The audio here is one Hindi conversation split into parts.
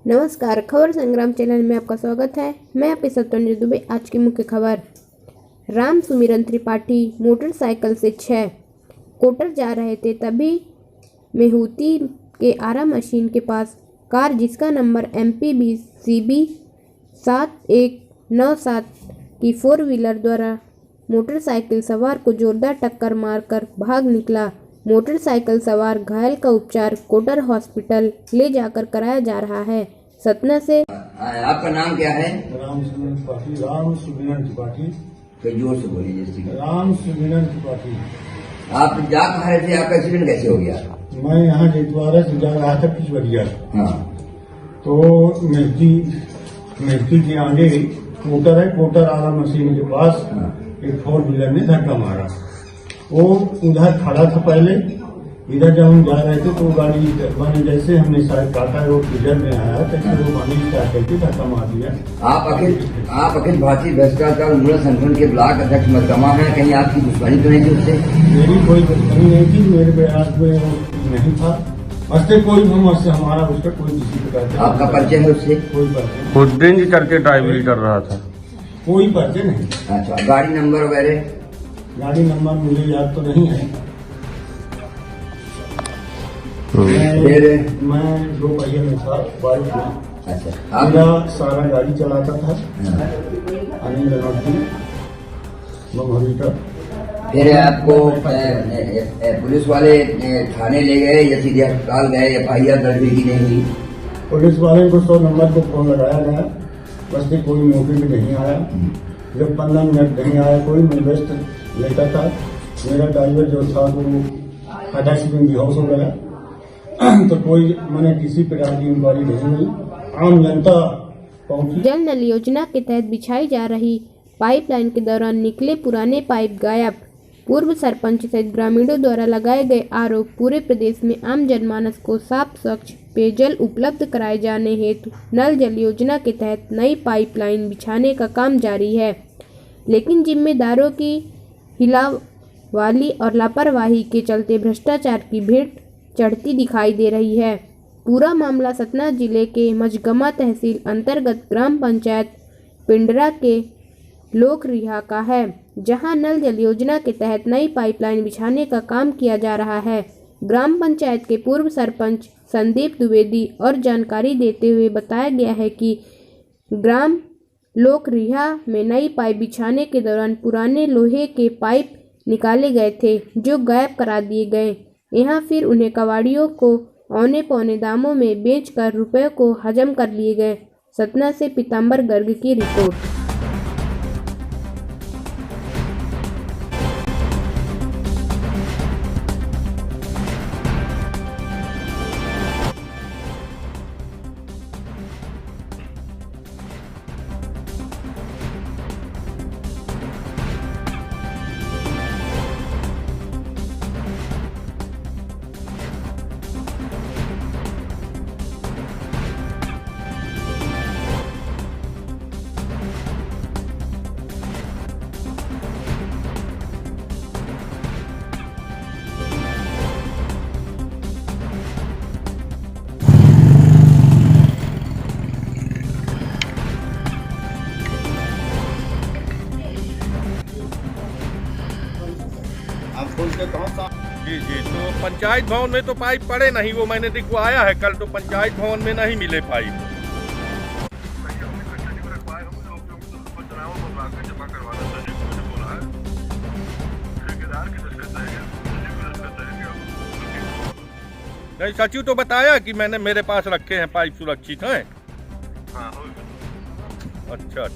नमस्कार, खबर संग्राम चैनल में आपका स्वागत है। मैं आपके सत्येंद्र दुबे। आज की मुख्य खबर। राम सुमिरन त्रिपाठी मोटरसाइकिल से 6 कोटर जा रहे थे, तभी मेहूती के आरा मशीन के पास कार जिसका नंबर MPB CB 7197 की 4 व्हीलर द्वारा मोटरसाइकिल सवार को जोरदार टक्कर मारकर भाग निकला। मोटरसाइकिल सवार घायल का उपचार कोटर हॉस्पिटल ले जाकर कराया जा रहा है। सतना से। आपका नाम क्या है? राम सुमिरन त्रिपाठी। तो जोर से बोलिए। जैसे राम सुमिरन त्रिपाठी। आप जा कहा रहे थे, आपका एक्सीडेंट कैसे हो गया? मैं यहाँ जैतवाड़ा से जा रहा था पिछवरिया। हाँ। तो मिर्ती के आगे कोटर है, कोटर आला मशीन के पास एक 4 व्हीलर ने धक्का मारा। वो उधर खड़ा था पहले, इधर जब हम जा रहे थे तो गाड़ी मैंने जैसे हमने शायद काटा वो किधर में आया तैसे वो गाड़ी स्टार्ट करके धक्का मार दिया। आप अखिल भारतीय भ्रष्टाचार उन्मूलन संगठन के ब्लॉक अध्यक्ष मकदमा है, कहीं आपकी दुश्मनी तो नहीं थी उससे? मेरी कोई दुश्मनी नहीं थी, मेरे प्रयास में नहीं था। बस कोई हमसे हमारा उसका कोई किसी प्रकार का। आपका परिचय है उससे? कोई परिचय। खुद ड्रिंक करके ड्राइवरी कर रहा था। कोई परिचय नहीं। अच्छा, गाड़ी नंबर वगैरह? गाड़ी नंबर मुझे याद तो नहीं है। मैं 2 पहिए में था, बाइक में। अच्छा, मेरा सारा गाड़ी चलाता था। अनिल अनोखी का। फिर आपको पुलिस वाले थाने ले गए या सीधे अस्पताल गए? FIR दर्ज भी की नहीं हुई? पुलिस वाले को 100 नंबर को फोन लगाया गया, बस कोई मौके पे नहीं आया। जब 15 मिनट नहीं आया कोई, मैं व्यस्त लेता था। मेरा ड्राइवर जो था वो हठासी में बेहोश हो गया। तो कोई मैंने किसी प्रकार की इंक्वायरी नहीं हुई। आम जनता पहुंची। जल नल योजना के तहत बिछाई जा रही पाइपलाइन के दौरान निकले पुराने पाइप गायब। पूर्व सरपंच सहित ग्रामीणों द्वारा लगाए गए आरोप। पूरे प्रदेश में आम जनमानस को साफ स्वच्छ पेयजल उपलब्ध कराए जाने हेतु नल जल योजना के तहत नई पाइपलाइन बिछाने का काम जारी है, लेकिन जिम्मेदारों की हिलावाली और लापरवाही के चलते भ्रष्टाचार की भेंट चढ़ती दिखाई दे रही है। पूरा मामला सतना जिले के मझगमा तहसील अंतर्गत ग्राम पंचायत पिंडरा के लोकरिहा का है, जहां नल जल योजना के तहत नई पाइपलाइन बिछाने का काम किया जा रहा है। ग्राम पंचायत के पूर्व सरपंच संदीप द्विवेदी और जानकारी देते हुए बताया गया है कि ग्राम लोकरिहा में नई पाइप बिछाने के दौरान पुराने लोहे के पाइप निकाले गए थे, जो गायब करा दिए गए। यहाँ फिर उन्हें कबाड़ियों को औने पौने दामों में बेचकर रुपयों को हजम कर लिए गए। सतना से पीताम्बर गर्ग की रिपोर्ट। जी, तो पंचायत भवन में तो पाइप पड़े नहीं, वो मैंने दिखवाया है कल, तो पंचायत भवन में नहीं मिले पाइप। नहीं, सचिव तो बताया कि मैंने मेरे पास रखे हैं पाइप, सुरक्षित हैं। अच्छा,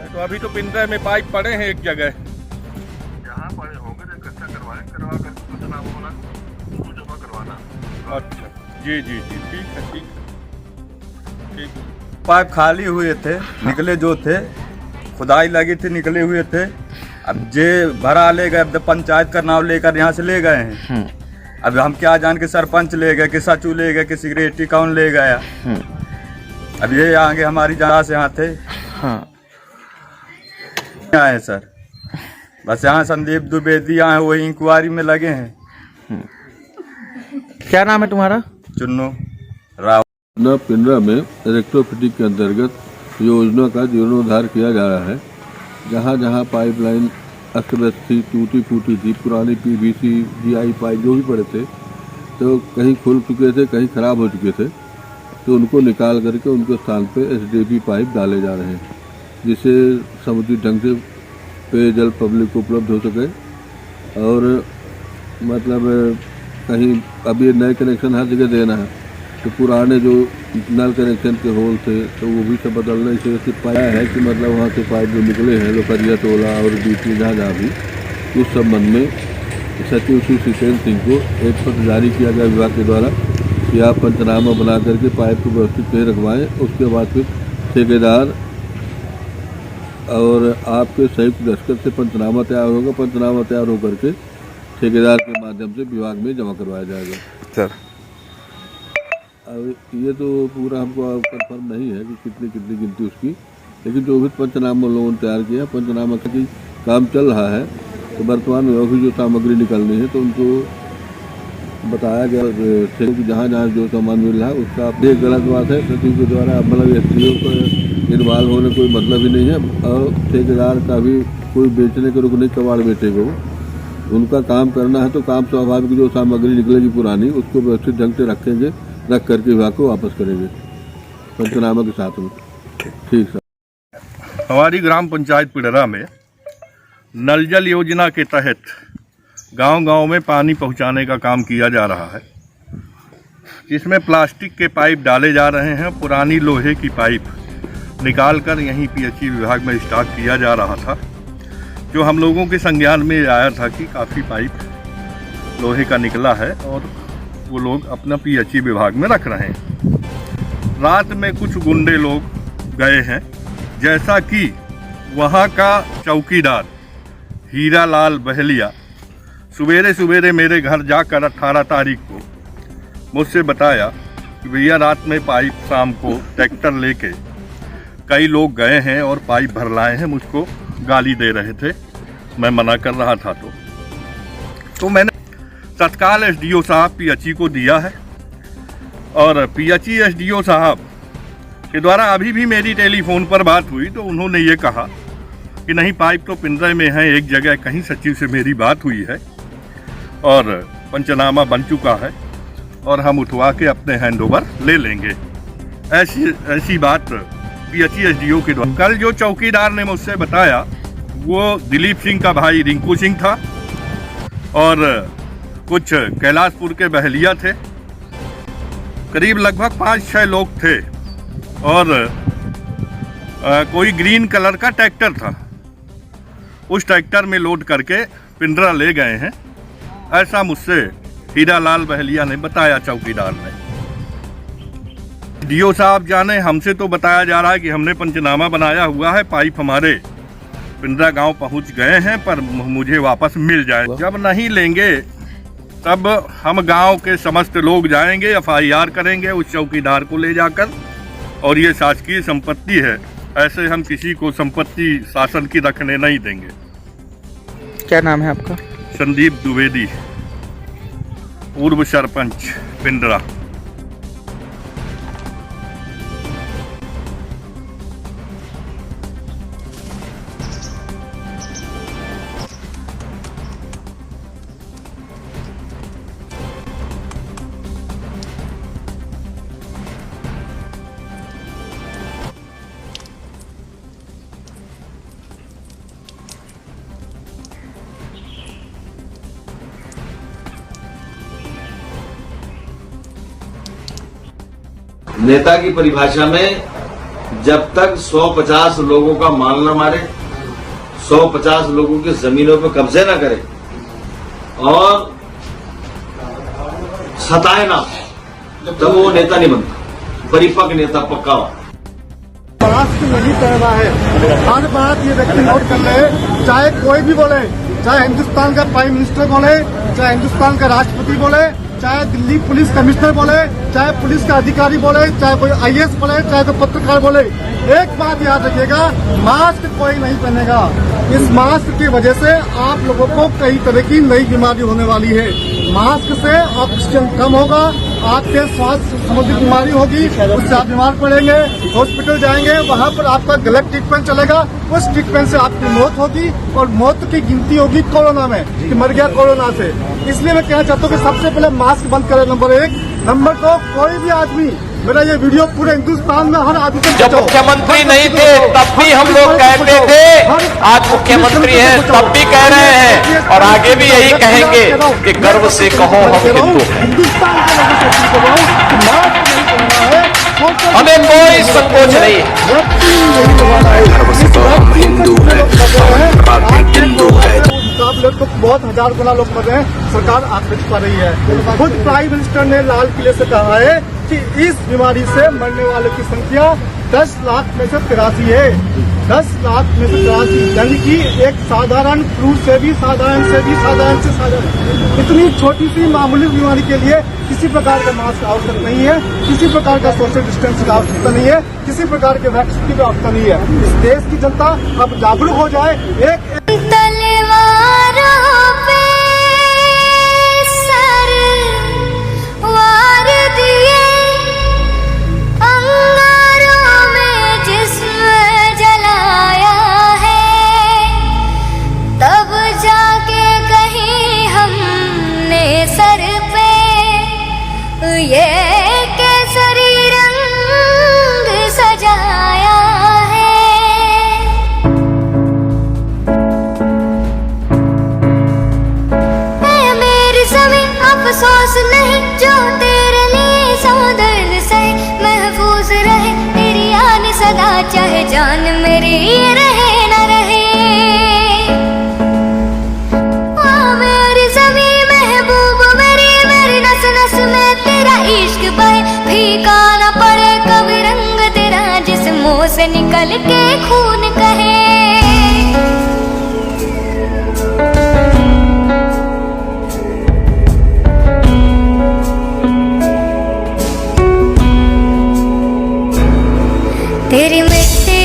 तो अभी तो पिंडरा में पाइप पड़े हैं एक जगह। अच्छा, जी, ठीक है। पाइप खाली हुए थे, निकले जो थे, खुदाई लगी थी, निकले हुए थे। अब जे भरा ले गए, अब पंचायत का नाम लेकर यहाँ से ले गए हैं। अब हम क्या जान के सरपंच ले गए कि सचू ले गए कि सिगरेटी कौन ले गया। अब ये आगे हमारी जगह से यहाँ थे। आए सर, बस यहाँ संदीप द्विवेदी आए, वही इंक्वायरी में लगे हैं। क्या नाम है तुम्हारा? चुन्नू राव। पिंडरा में इलेक्ट्रोफिटिंग के अंतर्गत योजना का जीर्णोद्धार किया जा रहा है। जहाँ जहाँ पाइपलाइन अस्त व्यस्त थी, टूटी फूटी थी, पुरानी PVC GI पाइप जो भी पड़े थे, तो कहीं खुल चुके थे, कहीं खराब हो चुके थे, तो उनको निकाल करके उनके स्थान पे SDP पाइप डाले जा रहे हैं, जिससे समुचित ढंग से पेयजल पब्लिक को उपलब्ध हो सके। और मतलब कहीं अब ये नए कनेक्शन हर जगह देना है, तो पुराने जो नल कनेक्शन के होल थे तो वो भी सब बदलने से पाया है कि मतलब वहाँ से पाइप जो निकले हैं लोकरिया टोला और बीच जहाँ जहाँ भी, उस संबंध में सचिव श्री सुषेन सिंह को एक पत्र जारी किया गया विभाग के द्वारा कि आप पंचनामा बना करके पाइप को व्यवस्थित कहीं रखवाएं। उसके बाद फिर ठेकेदार और आपके संयुक्त दस्तखत से पंचनामा तैयार होगा। पंचनामा तैयार होकर के ठेकेदार के माध्यम से विभाग में जमा करवाया जाएगा। सर अब ये तो पूरा हमको कंफर्म नहीं है कि कितनी कितनी गिनती उसकी, लेकिन जो भी पंचनामा लोगों ने तैयार किया, पंचनामा का काम चल रहा है, तो वर्तमान में भी जो सामग्री निकलनी है तो उनको बताया गया कि जहाँ जहाँ जो सामान मिल रहा है उसका ये गलत बात है। सचिव के द्वारा मतलब SDO को इन्वॉल्व होने कोई मतलब ही नहीं है, और ठेकेदार का भी कोई बेचने के रुकने कबाड़ बेचेगा वो, उनका काम करना है। तो काम स्वाभाविक जो सामग्री निकलेगी पुरानी उसको व्यवस्थित ढंग से रखेंगे, रख करके विभाग को वापस करेंगे पंचनामा के साथ में। ठीक सर। हमारी ग्राम पंचायत पिंडरा में नल जल योजना के तहत गांव-गांव में पानी पहुंचाने का काम किया जा रहा है, जिसमें प्लास्टिक के पाइप डाले जा रहे हैं। पुरानी लोहे की पाइप निकालकर यहीं PHE विभाग में स्टॉक किया जा रहा था, जो हम लोगों के संज्ञान में आया था कि काफ़ी पाइप लोहे का निकला है और वो लोग अपना PHE विभाग में रख रहे हैं। रात में कुछ गुंडे लोग गए हैं, जैसा कि वहाँ का चौकीदार हीरालाल बहलिया सवेरे सवेरे मेरे घर जाकर 18 तारीख को मुझसे बताया कि भैया रात में पाइप शाम को ट्रैक्टर लेके कई लोग गए हैं और पाइप भर लाए हैं। मुझको गाली दे रहे थे, मैं मना कर रहा था। तो मैंने तत्काल SDO साहब PHE को दिया है, और PHE SDO साहब के द्वारा अभी भी मेरी टेलीफोन पर बात हुई तो उन्होंने ये कहा कि नहीं, पाइप तो पिंडरा में है, एक जगह कहीं सचिव से मेरी बात हुई है और पंचनामा बन चुका है और हम उठवा के अपने हैंडओवर ले लेंगे। ऐसी बात PHE SDO के द्वारा। कल जो चौकीदार ने मुझसे बताया वो दिलीप सिंह का भाई रिंकू सिंह था और कुछ कैलाशपुर के बहलिया थे। करीब लगभग 5-6 लोग थे और कोई ग्रीन कलर का ट्रैक्टर था, उस ट्रैक्टर में लोड करके पिंडरा ले गए हैं, ऐसा मुझसे हीरालाल बहलिया ने बताया चौकीदार ने। DO साहब जाने, हमसे तो बताया जा रहा है कि हमने पंचनामा बनाया हुआ है, पाइप हमारे पिंडरा गांव पहुंच गए हैं, पर मुझे वापस मिल जाए। जब नहीं लेंगे तब हम गांव के समस्त लोग जाएंगे, FIR करेंगे उस चौकीदार को ले जाकर, और ये शासकीय संपत्ति है, ऐसे हम किसी को संपत्ति शासन की रखने नहीं देंगे। क्या नाम है आपका? संदीप द्विवेदी, पूर्व सरपंच पिंडरा। नेता की परिभाषा में जब तक 150 लोगों का माल न मारे, 150 लोगों की जमीनों पर कब्जे न करे और सताए ना, तब वो नेता नहीं बनता। परिपक्व नेता पक्का हो। मास्क नहीं पहना है, हर बात ये व्यक्ति नोट कर ले, चाहे कोई भी बोले, चाहे हिंदुस्तान का प्राइम मिनिस्टर बोले, चाहे हिंदुस्तान का राष्ट्रपति बोले, चाहे दिल्ली पुलिस कमिश्नर बोले, चाहे पुलिस का अधिकारी बोले, चाहे कोई IAS बोले, चाहे कोई पत्रकार बोले, एक बात याद रखिएगा, मास्क कोई नहीं पहनेगा। इस मास्क की वजह से आप लोगों को कई तरह की नई बीमारी होने वाली है। मास्क से ऑक्सीजन कम होगा, आपके स्वास्थ्य संबंधी बीमारी होगी, उससे आप बीमार पड़ेंगे, हॉस्पिटल जाएंगे, वहाँ पर आपका गलत ट्रीटमेंट चलेगा, उस ट्रीटमेंट से आपकी मौत होगी और मौत की गिनती होगी कोरोना में कि मर गया कोरोना से। इसलिए मैं कहना चाहता हूँ कि सबसे पहले मास्क बंद करें, नंबर 1। नंबर 2, कोई भी आदमी, मेरा ये वीडियो पूरे हिंदुस्तान में हर आदमी तक जब मुख्यमंत्री नहीं थे तब भी हम लोग कहते थे, आज मुख्यमंत्री हैं तब भी कह रहे हैं और आगे भी यही कहेंगे कि गर्व से कहो हम हिंदू हैं। हिंदुस्तान के लोगों से अपील कर रहा हूं कि मास्क नहीं पहनना है, हमें कोई संकोच नहीं है। मुकाबले तो बहुत हजार गुना लोग मर रहे हैं, सरकार आंख नहीं पा रही है। खुद प्राइम मिनिस्टर ने लाल किले से कहा है कि इस बीमारी से मरने वालों की संख्या 10 लाख में से 83 है। 10 लाख में से 83, यानी कि एक साधारण फ्लू से भी साधारण से साधारण, इतनी छोटी सी मामूली बीमारी के लिए किसी प्रकार का मास्क आवश्यक नहीं है, किसी प्रकार का सोशल डिस्टेंस की आवश्यकता नहीं है, किसी प्रकार के वैक्सीन की आवश्यकता नहीं है। इस देश की जनता अब जागरूक हो जाए। एक अफसोस नहीं जो तेरे लिए सौ दर्द सहे, महफूज रहे तेरी आन सदा, चाहे जान मेरी रहे न रहे। ओ मेरी ज़मीं महबूब मेरी नस नस में तेरा इश्क बहे, फीका न पड़े कभी रंग तेरा, जिस मुंह से निकल के खून कहे। तेरी मिट्टी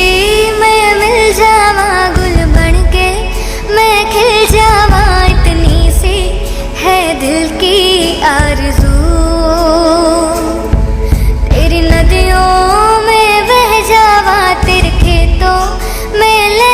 में मिल जावा गुल बन के, मैं खिल जावा, इतनी सी है दिल की आरज़ू। तेरी नदियों में बह जावा, तेरे खेतों में ले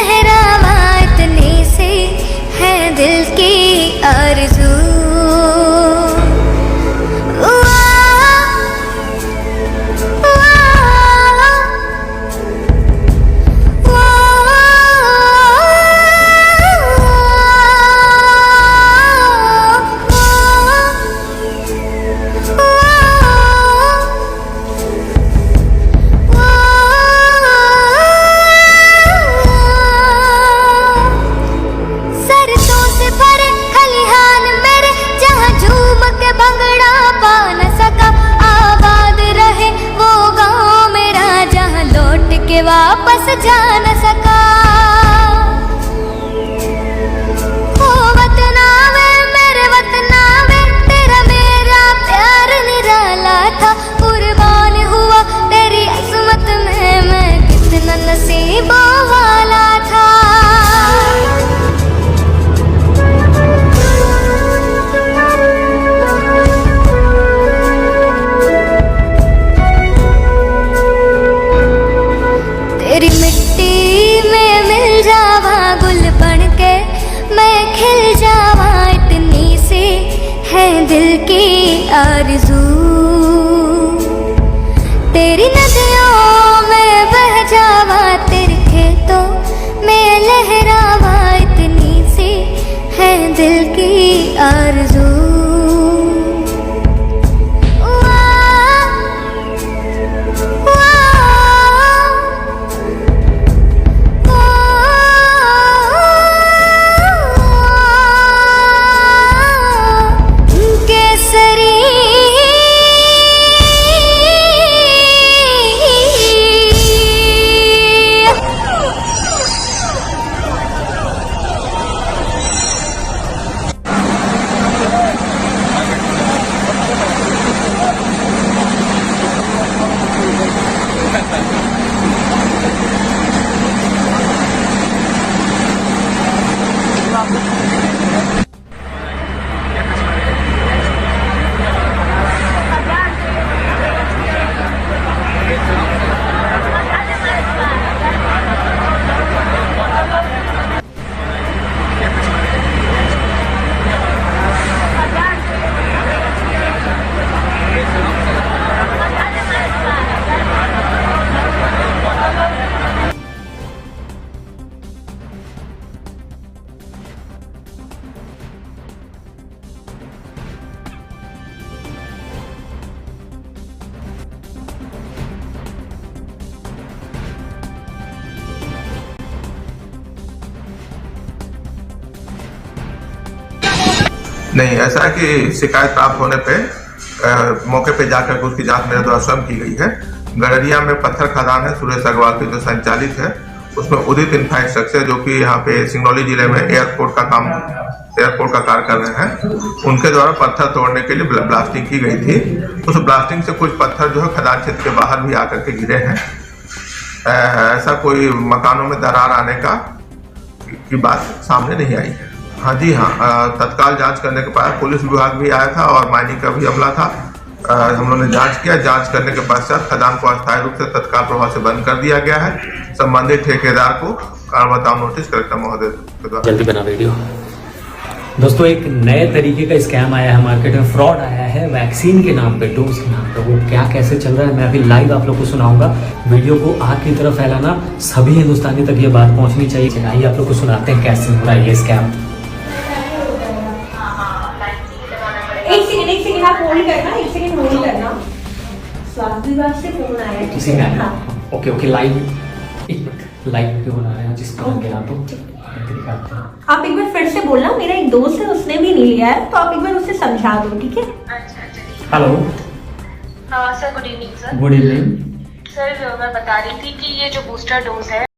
नहीं, ऐसा है कि शिकायत प्राप्त होने पे मौके पे जाकर उसकी जांच मेरे द्वारा स्वयं की गई है। गड़रिया में पत्थर खदान है सुरेश अग्रवाल की जो संचालित है, उसमें उदित इंफ्रास्ट्रक्चर जो कि यहाँ पे सिंगरौली जिले में एयरपोर्ट का कार्य कर रहे हैं, उनके द्वारा पत्थर तोड़ने के लिए ब्लास्टिंग की गई थी। उस ब्लास्टिंग से कुछ पत्थर जो है खदान क्षेत्र के बाहर भी आकर के गिरे हैं। ऐसा कोई मकानों में दरार आने की बात सामने नहीं आई है। हाँ जी हाँ, तत्काल जांच करने के बाद पुलिस विभाग भी आया था और माइनिंग का भी अमला था। हम लोगों ने जांच किया। जांच करने के पश्चात खदान को अस्थायी रूप से तत्काल प्रभाव से बंद कर दिया गया है। संबंधित ठेकेदार को कारण बताओ नोटिस कलेक्टर महोदय के द्वारा जल्दी बना वीडियो। दोस्तों, एक नए तरीके का स्कैम आया है मार्केट में, फ्रॉड आया है वैक्सीन के नाम पे, डोज के नाम पे। वो क्या कैसे चल रहा है मैं अभी लाइव आप लोग को सुनाऊंगा। वीडियो को आग की तरफ फैलाना, सभी हिंदुस्तानी तक ये बात पहुंचनी चाहिए। आइए आप लोग को सुनाते हैं कैसे हो रहा है ये स्कैम। एक सेकंड आप होल्ड करना, एक सेकंड होल्ड करना। स्वास्थ्य विभाग से फोन आया है। किसी ने आया? ओके लाइव पे होना है जिसका गया तो दिखाते हैं। आप एक बार फिर से बोलना, मेरा एक दोस्त है उसने भी नहीं लिया है, तो आप एक बार उसे समझा दो, ठीक है? Hello sir, good evening sir. Good evening sir, मैं बता रही थी कि ये जो बूस्टर डोज है